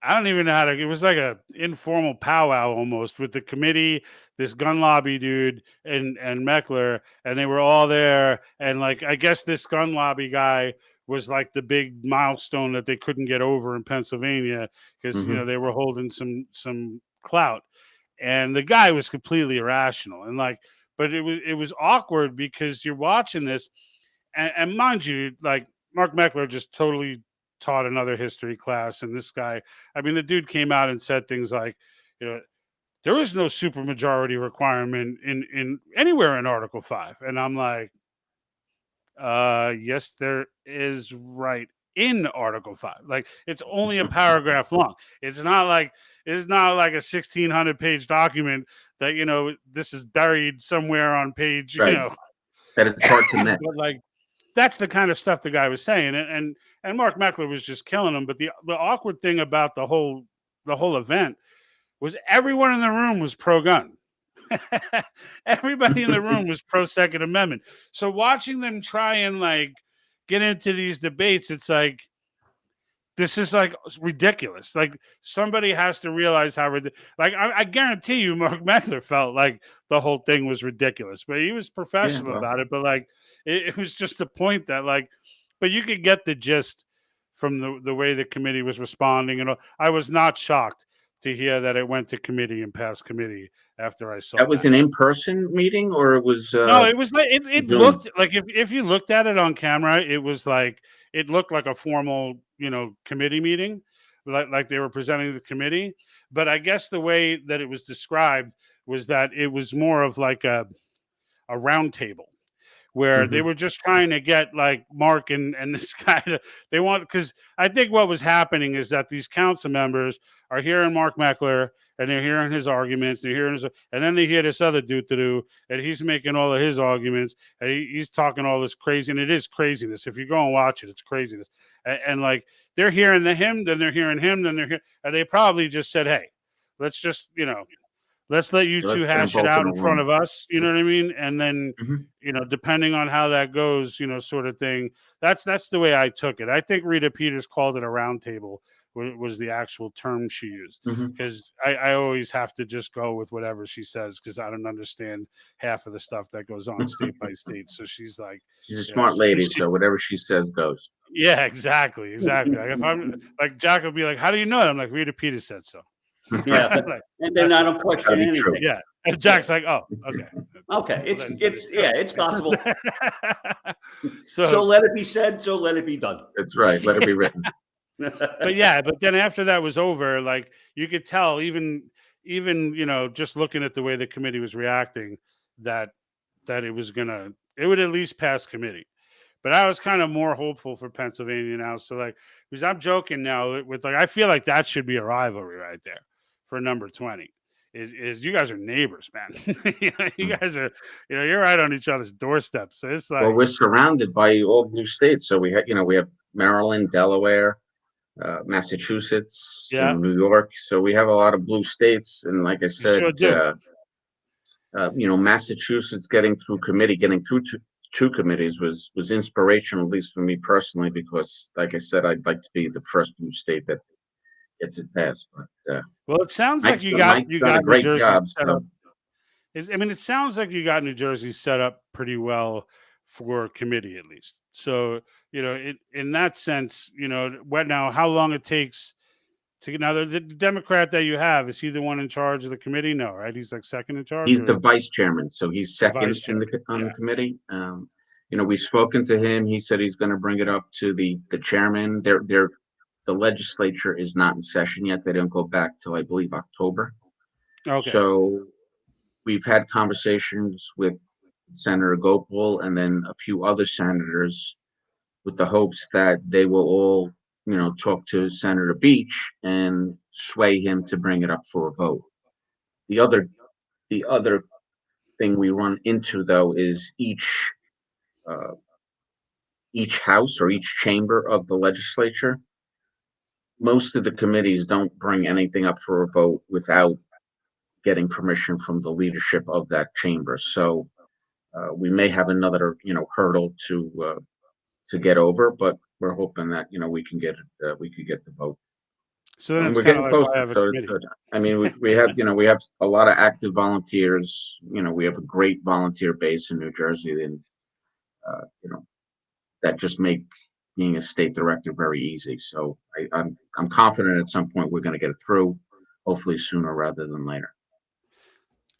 I don't even know how to. It was like a informal powwow almost with the committee, this gun lobby dude, and Meckler, and they were all there. And like, I guess this gun lobby guy was like the big milestone that they couldn't get over in Pennsylvania because Mhm. they were holding some clout, and the guy was completely irrational and like, but it was awkward because you're watching this, and mind you, like Mark Meckler just totally taught another history class, and this guy, I mean, the dude came out and said things like, you know, there is no supermajority requirement in anywhere in Article 5, and I'm like, yes, there is, right in Article 5. Like it's only a paragraph long. It's not like a 1,600-page document that this is buried somewhere on page Right. That it's hard to miss. but like that's the kind of stuff the guy was saying, and Mark Meckler was just killing him. But the awkward thing about the whole event was everyone in the room was pro gun. Everybody in the room was pro Second Amendment. So watching them try and like get into these debates, it's like this is like ridiculous. Like somebody has to realize how like I guarantee you, Mark Meckler felt like the whole thing was ridiculous, but he was Yeah, professional well, about it. But like it was just the point that like, but you could get the gist from the way the committee was responding, and I was not shocked to hear that it went to committee and passed committee after I saw that was that. an in-person meeting or it was No, it was like it Zoom? looked like if you looked at it on camera, it was like it looked like a formal, committee meeting, like they were presenting the committee. But I guess the way that it was described was that it was more of like a round table where they Mhm. were just trying to get like Mark and this guy they want, because I think what was happening is that these council members are hearing Mark Meckler and they're hearing his arguments, they're hearing and then they hear this other dude to do, and he's making all of his arguments, and he's talking all this crazy, and it is craziness. If you go and watch it, it's craziness, and like they're hearing him, then they're hearing him, then they're and they probably just said, hey, let's just let's let you two Let's get them hash it both out in a in front room. of us. You know what I mean? And then, Mhm. depending on how that goes, sort of thing. That's the way I took it. I think Rita Peters called it a roundtable, was the actual term she used. Mhm. Because I always have to just go with whatever she says because I don't understand half of the stuff that goes on state by state. So she's like, She's a smart lady, so whatever she says goes. yeah, exactly, exactly. Like if I'm like Jack will be like, how do you know it? I'm like, Rita Peters said so. Yeah, but Like, and then that's I it. don't Gotta question be true. anything. Yeah. And Jack's like, oh, okay. Okay, Well, then it's true. it's gospel. So So, let it be said. So let it be done. That's right. Let it be written. but yeah, but then after that was over, like you could tell, even just looking at the way the committee was reacting, that it would at least pass committee. But I was kind of more hopeful for Pennsylvania now. So like, because I'm joking now with like, I feel like that should be a rivalry right there for number 20. Is you guys are neighbors, man. You guys are, you're right on each other's doorstep. So it's Well, like, we're surrounded by all blue states, so we have Maryland, Delaware, Massachusetts, yeah, New York. So we have a lot of blue states, and like I you sure said, do. Massachusetts getting through two committees was inspirational, at least for me personally, because like I said, I'd like to be the first blue state that gets it passed. But Well, it sounds like Mike's you done a got New great Jersey job. set up. So I mean, it sounds like you got New Jersey set up pretty well for committee, at least. So, in that sense, what now? How long it takes to get now? The Democrat that you have, is he the one in charge of the committee? No, right? He's like second in charge, he's the or vice chairman. So he's the vice second in chairman. on Yeah. the committee. We've spoken to him. He said he's going to bring it up to the chairman. The legislature is not in session yet. They don't go back till I believe October. Okay. So we've had conversations with Senator Gopal and then a few other senators with the hopes that they will all, talk to Senator Beach and sway him to bring it up for a vote. The other thing we run into though is uh, each house or each chamber of the legislature. Most of the committees don't bring anything up for a vote without getting permission from the leadership of that chamber. So we may have another, hurdle to get over, but we're hoping that we can get it. We could get the vote, So then and it's we're kind of getting like, why closer. have a So it's committee? good. I mean, we have we have a lot of active volunteers. We have a great volunteer base in New Jersey, and that just make being a state director very easy. So I'm confident at some point we're going to get it through, hopefully sooner rather than later.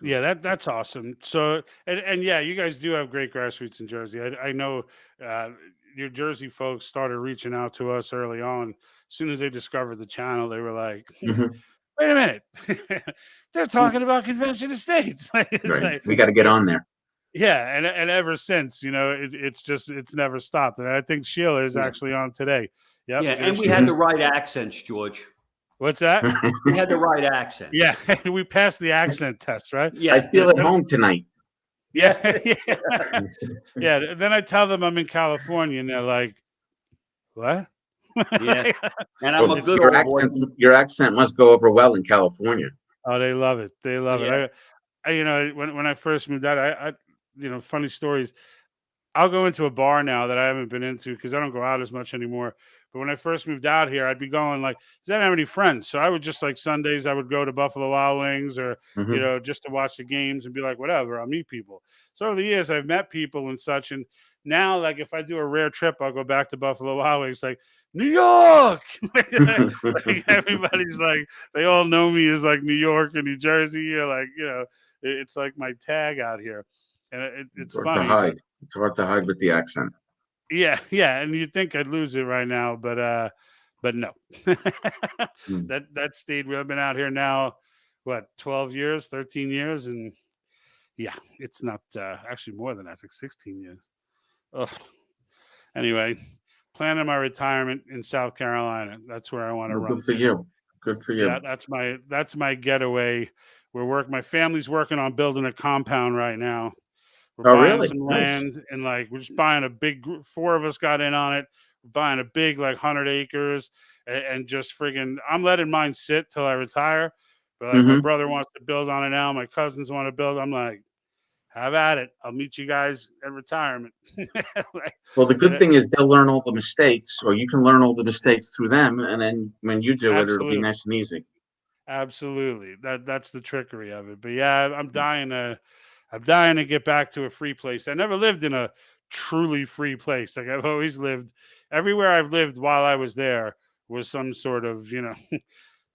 Yeah, that's awesome. So, and yeah, you guys do have great grassroots in Jersey. I know uh, your Jersey folks started reaching out to us early on. As soon as they discovered the channel, they were like, Mhm. "Wait a minute, they're talking about convention of states." It's Right, like, we got to get on there. yeah, and ever since, it's never stopped. And I think Sheila is Yeah. actually on today. Yep. Yeah, and we Sheila. had the right accents, George. What's that? We had the right accents. Yeah, we passed the accent test, right? Yeah. I feel at home tonight. Yeah, yeah. Then I tell them I'm in California, and they're like, "What?" Yeah. And I'm Well, a good your old boy. your accent must go over well in California. Oh, they love it. They love Yeah. it. When I first moved out, funny stories. I'll go into a bar now that I haven't been into because I don't go out as much anymore. But when I first moved out here, I'd be going like, 'cause I didn't have any friends. So I would just like Sundays, I would go to Buffalo Wild Wings or, Mhm. just to watch the games and be like, whatever, I'll meet people. So over the years, I've met people and such. And now, like, if I do a rare trip, I'll go back to Buffalo Wild Wings, like, New York. Like everybody's like, they all know me as like New York and New Jersey. Or like, it's like my tag out here. And it's It's hard to funny, but hide. It's hard to hide with the accent. yeah, yeah, and you'd think I'd lose it right now, but no. Mm. That stayed. I've been out here now, what, 12 years, 13 years, and yeah, it's not actually more than that. It's like 16 years. Ugh. Anyway, planning my retirement in South Carolina. That's where I want to Well, run good for to. you. Good for Yeah, you. that's my getaway. My family's working on building a compound right now. We're Oh, buying really? some Nice. land and like we're just buying a big group. Four of us got in on it. We're buying a big like 100 acres and just friggin' I'm letting mine sit till I retire. But like my Mhm. brother wants to build on it now. My cousins want to build. I'm like, have at it. I'll meet you guys at retirement. Like, Well, the and good thing is they'll learn all the mistakes, or you can learn all the mistakes through them, and then when you do it, it'll be absolutely. nice and easy. Absolutely. That's the trickery of it. But yeah, I'm dying to get back to a free place. I never lived in a truly free place. Like I've always lived everywhere I've lived while I was there was some sort of,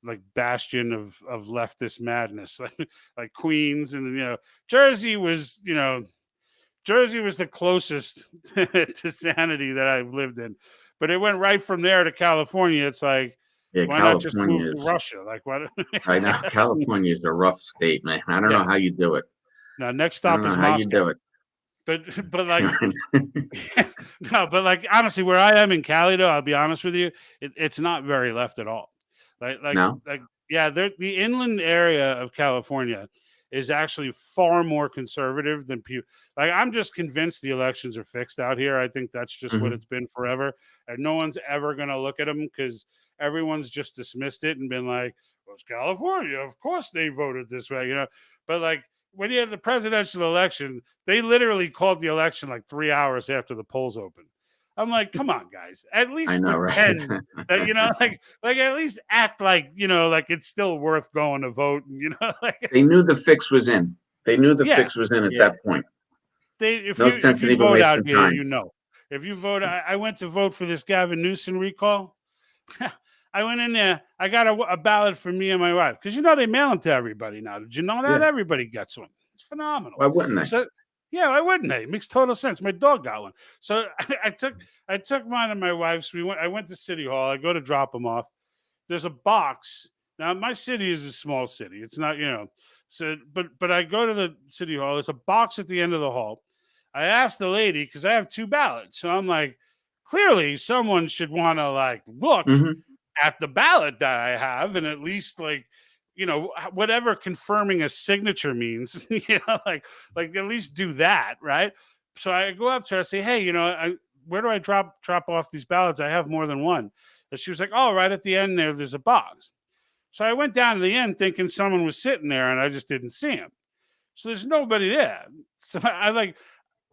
like bastion of leftist madness. Like Queens and Jersey was the closest to sanity that I've lived in. But it went right from there to California. It's like, Yeah, why not just move California to is. Russia? Like what? I know California is a rough state, man. I don't know Yeah. how you do it. Now next I don't stop know is how you Moscow. do it. But like no, but like honestly, where I am in Cali, though, I'll be honest with you, it's not very left at all. Like like No. like yeah, the inland area of California is actually far more conservative than people. Like I'm just convinced the elections are fixed out here. I think that's just what Mhm. it's been forever, and no one's ever gonna look at them because everyone's just dismissed it and been like, "Well, it's California, of course they voted this way," But like when you had the presidential election, they literally called the election like 3 hours after the polls opened. I'm like, come on, guys, at I least know, right? pretend that, like at least act like, like it's still worth going to vote. And, like They knew the fix was in. They knew the yeah, fix was in at Yeah. that point. if No sense in you even vote out wasting here, time. if you vote, I went to vote for this Gavin Newsom recall. I went in there. I got a ballot for me and my wife because they mail them to everybody now. Did you know that? Yeah. Everybody gets one. It's phenomenal. Why wouldn't they? So yeah, why wouldn't they? It makes total sense. My dog got one. So I took mine and my wife's. I went to City Hall. I go to drop them off. There's a box. Now my city is a small city. It's not, So but I go to the City Hall. There's a box at the end of the hall. I asked the lady because I have 2 ballots. So I'm like, clearly someone should want to like look hmm at the ballot that I have and at least like, whatever confirming a signature means, like at least do that, right? So I go up to her, I say, hey, where do I drop off these ballots? I have more than one. And she was like, oh, right at the end there's a box. So I went down to the end thinking someone was sitting there and I just didn't see him. So there's nobody there. So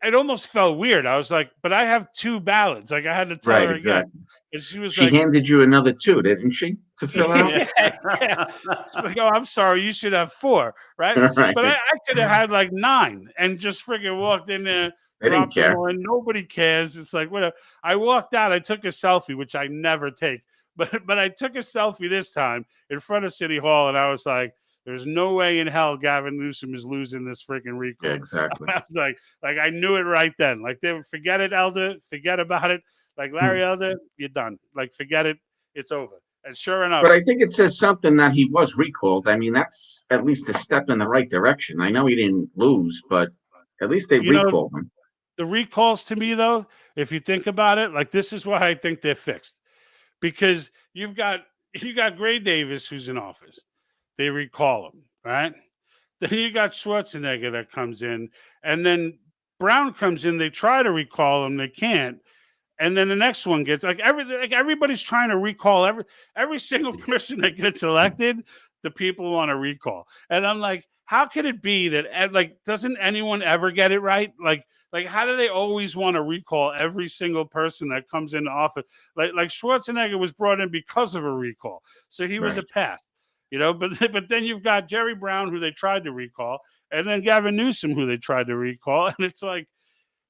it almost felt weird. I was like, but I have 2 ballots. Like I had to tell Right, her again. exactly. And she was She like, handed you another 2, didn't she, to fill out? yeah. She's like, oh, I'm sorry, you should have 4, right? Right. But I could have had like 9 and just freaking walked in there, They didn't dropped them care. all in. Nobody cares. It's like whatever. I walked out, I took a selfie, which I never take, but I took a selfie this time in front of City Hall, and I was like, there's no way in hell Gavin Newsom is losing this freaking recall. Yeah, exactly. I was like I knew it right then. Like they would forget it, Elder, forget about it. Like Larry Elder, you're done. Like forget it, it's over. And sure enough, But I think it says something that he was recalled. I mean, that's at least a step in the right direction. I know he didn't lose, but at least they recalled him. the recalls to me though, if you think about it, like this is why I think they're fixed. Because you got Gray Davis who's in office. They recall him, right? Then you got Schwarzenegger that comes in, and then Brown comes in. They try to recall him, they can't, and then the next one gets like everybody's trying to recall every single person that gets elected. The people want to recall, and I'm like, how could it be that like doesn't anyone ever get it right? Like how do they always want to recall every single person that comes into office? Like Schwarzenegger was brought in because of a recall, so he was a Right. pass. But then you've got Jerry Brown, who they tried to recall, and then Gavin Newsom, who they tried to recall. And it's like,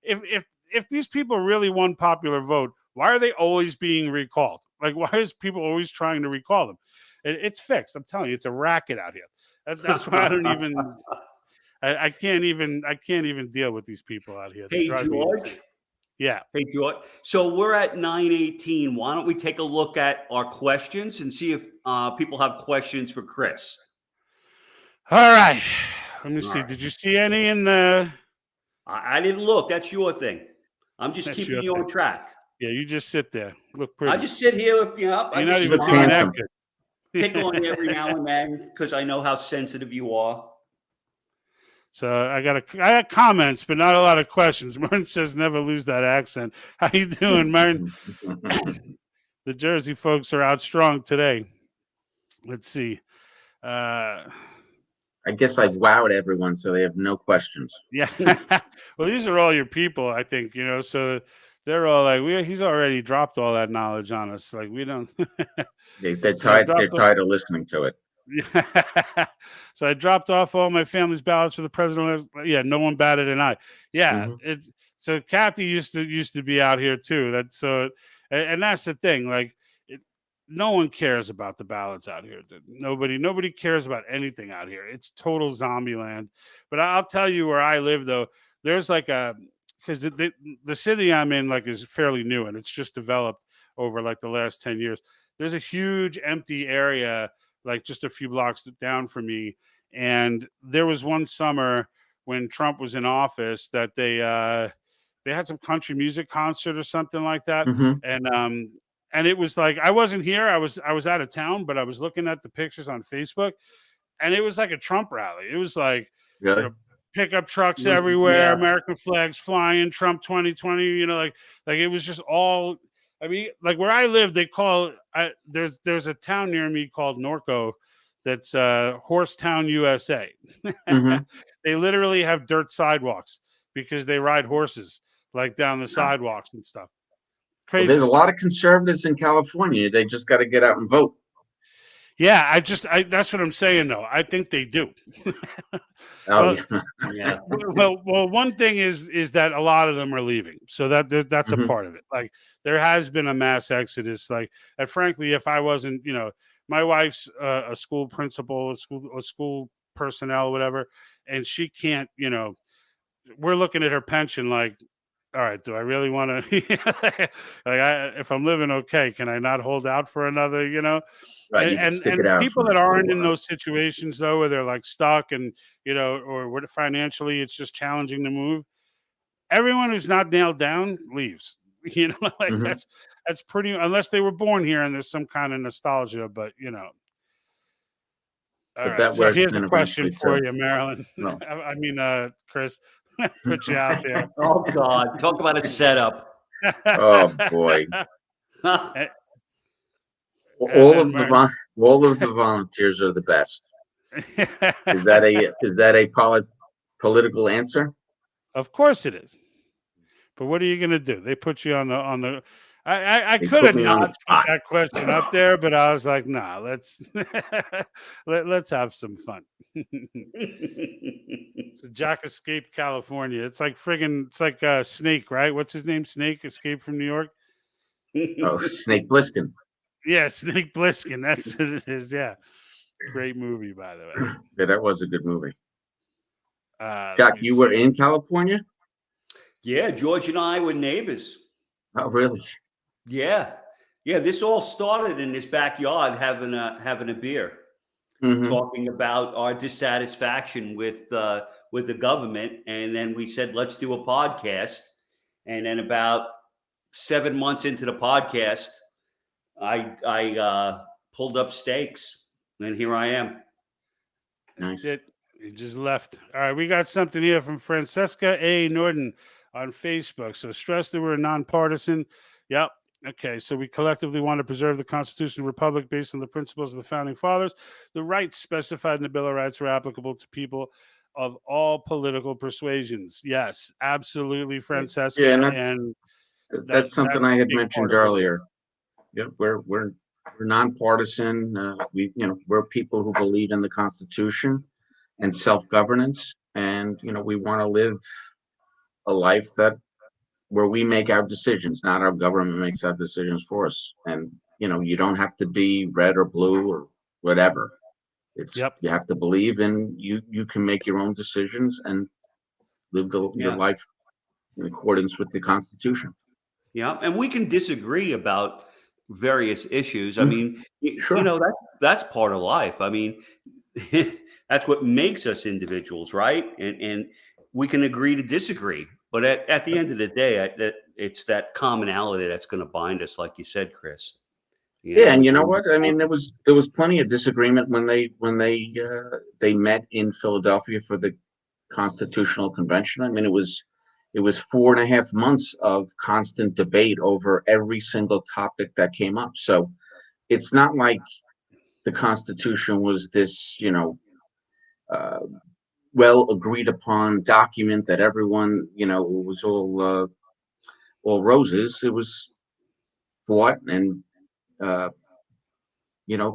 if these people really won popular vote, why are they always being recalled? Like, why is people always trying to recall them? It's fixed. I'm telling you, it's a racket out here. That's why I don't even. I can't even deal with these people out here. They Hey, drive me George. insane. Yeah. Hey, George. So we're at 9:18. Why don't we take a look at our questions and see if people have questions for Chris? All right. Let me All see. right. Did you see any in the? I didn't look. That's your thing. I'm just That's keeping your you on thing. track. Yeah, you just sit there. Look pretty. I just sit here, lift you up. I You're not just even looks doing that handsome. good. pick on you every now and then because I know how sensitive you are. So I got comments, but not a lot of questions. Martin says, "Never lose that accent." How you doing, Martin? The Jersey folks are out strong today. Let's see. I guess I've wowed everyone, so they have no questions. Yeah. Well, these are all your people, I think. So they're all like, he's already dropped all that knowledge on us. Like we don't. They're So I tired. They're dropped the- tired of listening to it. So I dropped off all my family's ballots for the president. Yeah, no one batted an eye. Yeah, so Kathy used to be out here too. And that's the thing. Like, no one cares about the ballots out here. Nobody cares about anything out here. It's total zombie land. But I'll tell you where I live though. There's like because the city I'm in like is fairly new and it's just developed over like the last 10 years. There's a huge empty area like just a few blocks down from me. And there was one summer when Trump was in office that they had some country music concert or something like that. Mhm. And it was like I wasn't here. I was out of town, but I was looking at the pictures on Facebook, and it was like a Trump rally. It was like Really? pickup trucks Yeah. everywhere, American flags flying, Trump 2020. Like it was just all. I mean, like where I live, they call there's a town near me called Norco, that's Horsetown, USA. Mhm. They literally have dirt sidewalks because they ride horses like down the sidewalks and stuff. Well, crazy there's a stuff. lot of conservatives in California. They just got to get out and vote. Yeah, that's what I'm saying though. I think they do. Oh, Well, Yeah. well, one thing is that a lot of them are leaving, so that's a Mhm. part of it. Like there has been a mass exodus. Like, and frankly, if I wasn't, my wife's a school principal, a school personnel, whatever, and she can't, we're looking at her pension like, all right, do I really want to? If I'm living okay, can I not hold out for another? Right, And, you can and stick it and out people for that a aren't in while. those situations though, where they're like stuck and or financially it's just challenging to move. Everyone who's not nailed down leaves. Like Mhm. that's pretty unless they were born here and there's some kind of nostalgia. But all But right. that So wears here's a thin question eventually for too. you, Marilyn. No. I mean, Chris, put you out there. Oh God, talk about a setup. Oh boy. and, All and of the all of the volunteers are the best. Is that a political answer? Of course it is. But what are you going to do? They put you on the. I They could put have me on the not put spot. that question up there, but I was like, nah, let's let's have some fun. So Jack escaped California. It's like friggin'. It's like Snake, right? What's his name? Snake escaped from New York. Oh, Snake Plissken. Yeah, Snake Plissken. That's what it is. Yeah, great movie, by the way. Yeah, that was a good movie. Let Jack, me you were see. in California? Yeah, George and I were neighbors. Oh, really? Yeah, yeah. This all started in his backyard, having a beer, Mhm. talking about our dissatisfaction with the government, and then we said, let's do a podcast. And then about 7 months into the podcast, I pulled up stakes, and here I am. Nice. He just left. All right, we got something here from Francesca A. Norton on Facebook. So stress that we're nonpartisan. Yep. Okay, so we collectively want to preserve the Constitution of the Republic based on the principles of the Founding Fathers. The rights specified in the Bill of Rights are applicable to people of all political persuasions. Yes, absolutely, Francesca. Yeah, and And that's something that's I a had big part mentioned of what it is. earlier. Yep, we're nonpartisan. We're people who believe in the Constitution and self-governance, and we want to live a life where we make our decisions, not our government makes our decisions for us. And you don't have to be red or blue or whatever. Yep. You have to believe in you can make your own decisions and live your Yeah. life in accordance with the Constitution. Yeah, and we can disagree about various issues. I mean, Sure. that's part of life. I mean, that's what makes us individuals, right? And we can agree to disagree, but at the end of the day, it's that commonality that's going to bind us, like you said, Chris. Yeah, and you know what? I mean, there was plenty of disagreement when they met in Philadelphia for the Constitutional Convention. I mean, it was 4.5 months of constant debate over every single topic that came up. So it's not like the Constitution was this, well agreed upon document that everyone, was all roses. It was fought and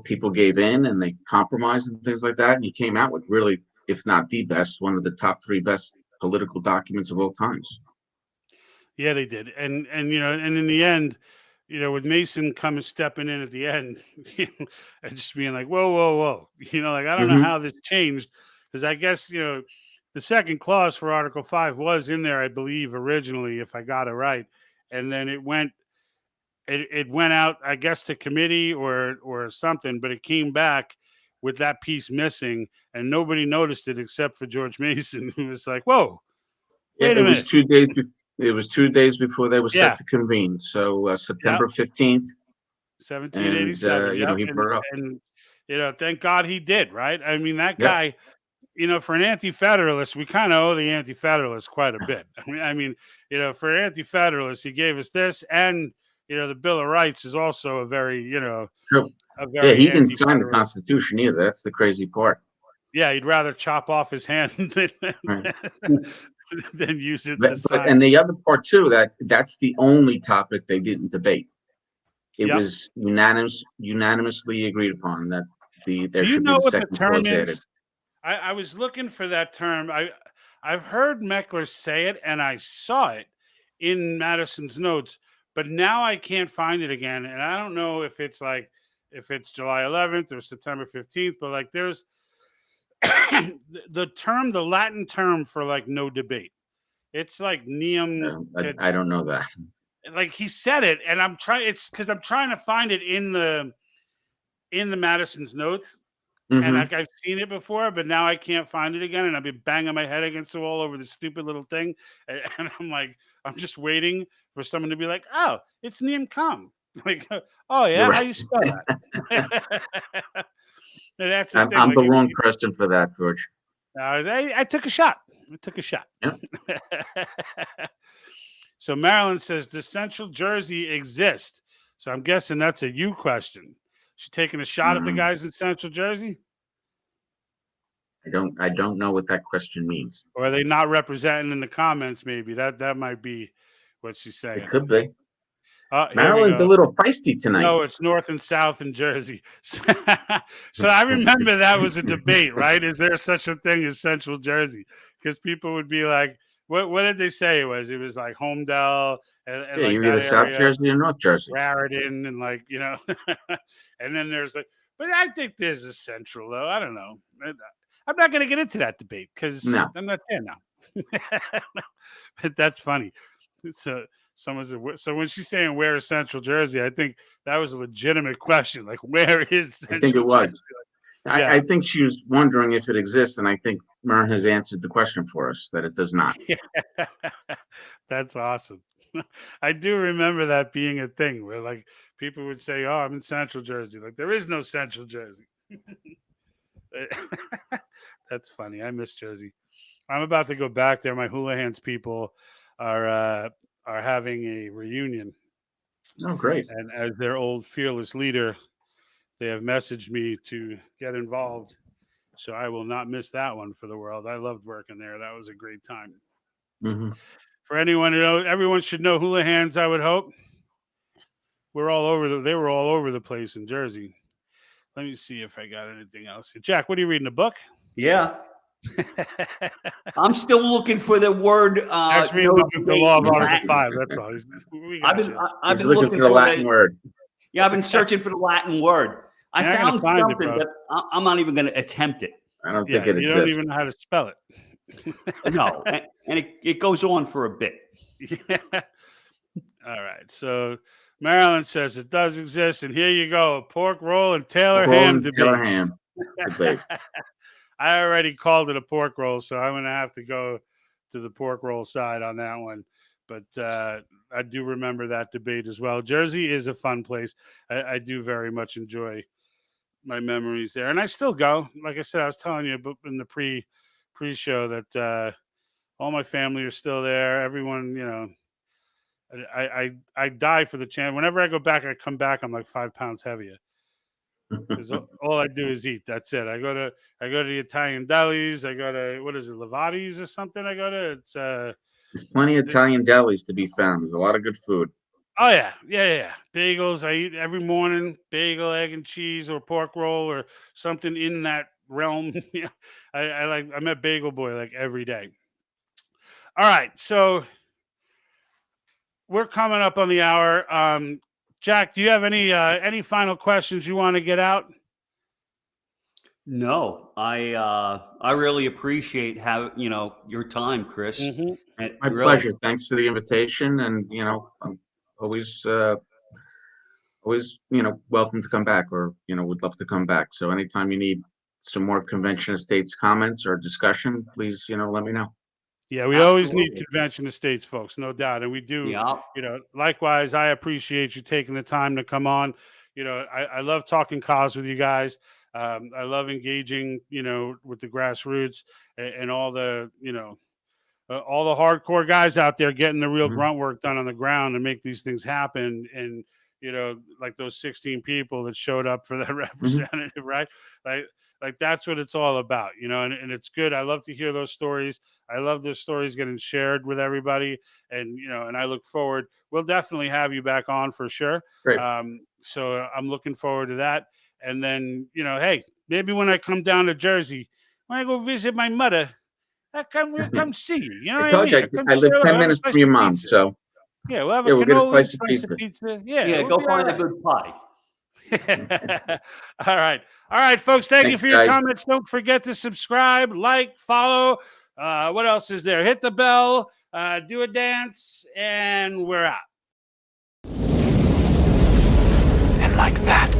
people gave in and they compromised and things like that. And he came out with really, if not the best, one of the top 3 best political documents of all times. Yeah, they did, and and in the end, with Mason coming stepping in at the end, and just being like, "Whoa, whoa, whoa," like I don't know Mhm. how this changed because I guess the second clause for Article 5 was in there, I believe, originally, if I got it right, and then it went out, I guess, to committee or something, but it came back with that piece missing, and nobody noticed it except for George Mason, who was like, "Whoa, wait It a was minute." 2 days. It was 2 days before they were set Yeah. to convene. So Yep. September 15th, and 1787. Yep. he brought it up. And thank God he did, right? I mean, that Yep. guy, for an anti-federalist, we kind of owe the anti-federalists quite a bit. I mean, for anti-federalists, he gave us this, and the Bill of Rights is also a very, Sure. a Yeah, very he didn't sign the anti-federalist. Constitution either. That's the crazy part. Yeah, he'd rather chop off his hand than, Right. then use it to sign. And the other part too, that's the only topic they didn't debate. It Yep. was unanimously agreed upon that there Do you should be know the what the second term clause is? added. I was looking for that term. I've heard Meckler say it, and I saw it in Madison's notes, but now I can't find it again. And I don't know if it's July 11th or September 15th, but like there's the Latin term for like no debate. It's like neum. I don't know that. Like he said it, and I'm trying. It's because I'm trying to find it in the Madison's notes. And like I've seen it before, but now I can't find it again. And I've been banging my head against the wall over this stupid little thing. And I'm like, I'm just waiting for someone to be like, oh, it's Neem Kam. Like, oh yeah, You're how right. you spell that? And that's the thing. I'm like, the wrong person for that, George. I took a shot. I took a shot. Yep. So Marilyn says, does Central Jersey exist? So I'm guessing that's a you question. She taking a shot at the guys in Central Jersey? I don't know what that question means. Or are they not representing in the comments? Maybe that might be what she's saying. It could be. Here we Maryland's go. a little feisty tonight. No, it's North and South in Jersey. So I remember that was a debate, right? Is there such a thing as Central Jersey? Because people would be like, what did they say it was? It was like Homedale and Yeah, like you're that either South area, Jersey or North Jersey. Raritan, and like, and then there's like, but I think there's a Central though. I don't know. I'm not going to get into that debate because I'm not there now. But that's funny. So so when she's saying where is Central Jersey, I think that was a legitimate question. Like, where is Central I think it was. Jersey? I think she was wondering if it exists, and I think Mern has answered the question for us that it does not. Yeah. That's awesome. I do remember that being a thing where like people would say, "Oh, I'm in Central Jersey." Like there is no Central Jersey. That's funny. I miss Jersey. I'm about to go back there. My Houlihan's people are having a reunion. Oh, great! And as their old fearless leader, they have messaged me to get involved. So I will not miss that one for the world. I loved working there. That was a great time. For anyone who knows, everyone should know Houlihan's, I would hope. They were all over the place in Jersey. Let me see if I got anything else. Jack, what are you reading? A book? Yeah. I'm still looking for the word. Jack's reading the Law of Article 5. That's all. I've been looking for the Latin word. Yeah, I've been searching for the Latin word. I You're not found gonna find something, it, bro. but I'm not even going to attempt it. I don't think it You exists. don't even know how to spell it. No, and it goes on for a bit. Yeah. All right. So Marilyn says it does exist, and here you go: a pork roll and Taylor ham debate. Taylor ham debate. I already called it a pork roll, so I'm going to have to go to the pork roll side on that one. But I do remember that debate as well. Jersey is a fun place. I do very much enjoy my memories there, and I still go. Like I said, I was telling you in the pre-show that all my family are still there. Everyone, I die for the chance. Whenever I go back, I come back, I'm like 5 pounds heavier. Because all I do is eat. That's it. I go to the Italian delis. I go to, what is it, Levati's or something? I go to. There's plenty of Italian delis to be found. There's a lot of good food. Oh yeah. Bagels. I eat every morning. Bagel, egg and cheese, or pork roll, or something in that realm. I'm at Bagel Boy like every day. All right, so we're coming up on the hour. Jack, do you have any final questions you want to get out? No, I really appreciate your time, Chris. Mm-hmm. My pleasure. Thanks for the invitation, and I'm always welcome to come back, or would love to come back. So anytime you need some more Convention of States comments or discussion, please let me know. Yeah, we always need Convention of States folks, no doubt. And we do, Yeah. Likewise, I appreciate you taking the time to come on. I love talking cause with you guys. I love engaging, with the grassroots and all the, all the hardcore guys out there getting the real grunt work done on the ground to make these things happen. And, like those 16 people that showed up for that representative, right? Like that's what it's all about, and it's good. I love to hear those stories. I love those stories getting shared with everybody. And, and I look forward, we'll definitely have you back on for sure. Great. So I'm looking forward to that. And then, hey, maybe when I come down to Jersey, when I go visit my mother, we'll come see you. You know I what told you, I mean? I live 10 minutes from your mom, so yeah, we'll have a we'll get a cannoli, slice of pizza. Yeah, Yeah, we'll go be find all a right. good pie. All right, folks. Thank you Thanks, for your guys. comments. Don't forget to subscribe, like, follow. What else is there? Hit the bell, do a dance, and we're out. And like that,